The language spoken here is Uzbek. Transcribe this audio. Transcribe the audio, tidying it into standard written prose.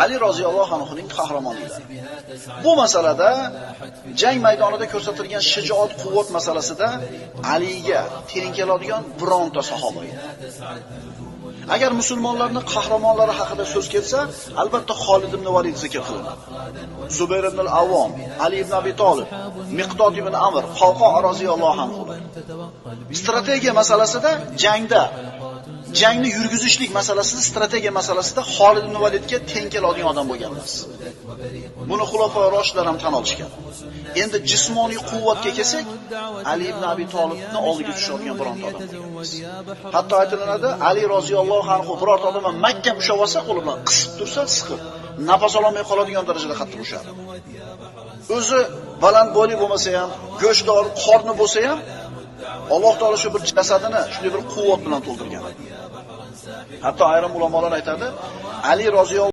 Ali roziyallohu anhuning qahramonliklari. Bu masalada jang maydonida ko'rsatilgan shijoat, quvvat masalasida Aliga teng keladigan bironta sahoba yo'q. Agar musulmonlarning qahramonlari haqida so'z ketsa, albatta Xolid ibn Valid zikr qilinadi. Zubayr ibn al-Avvom, Ali ibn Abi Talib, Miqdod ibn Amr, Qawqa roziyallohu anhu. Strategiya masalasida jangni yurgizishlik masalasida, strategiya masalasida Xolid ibn Validga teng keladigan odam bo'lgan emas. Buni xulafa roshidlar ham tan olishgan. Endi jismoniy quvvatga kelsak, Ali ibn Abi Talibni oldiga tushadigan bironta odam emas. Hatto aytilinadi, Ali roziyallohu anhu birorta odamni mahkam ushlab olsa, qo'li bilan qisib tursa, siqib, nafas olmay qoladigan darajada qattiq ushadi. O'zi baland bo'yli bo'lmasa ham, go'shtdor, qorni bo'lsa ham, Alloh taolo shu bir jasadini shunday bir quvvat bilan to'ldirgan. Hatto ayrim ulamolar aytadi, Ali roziyallohu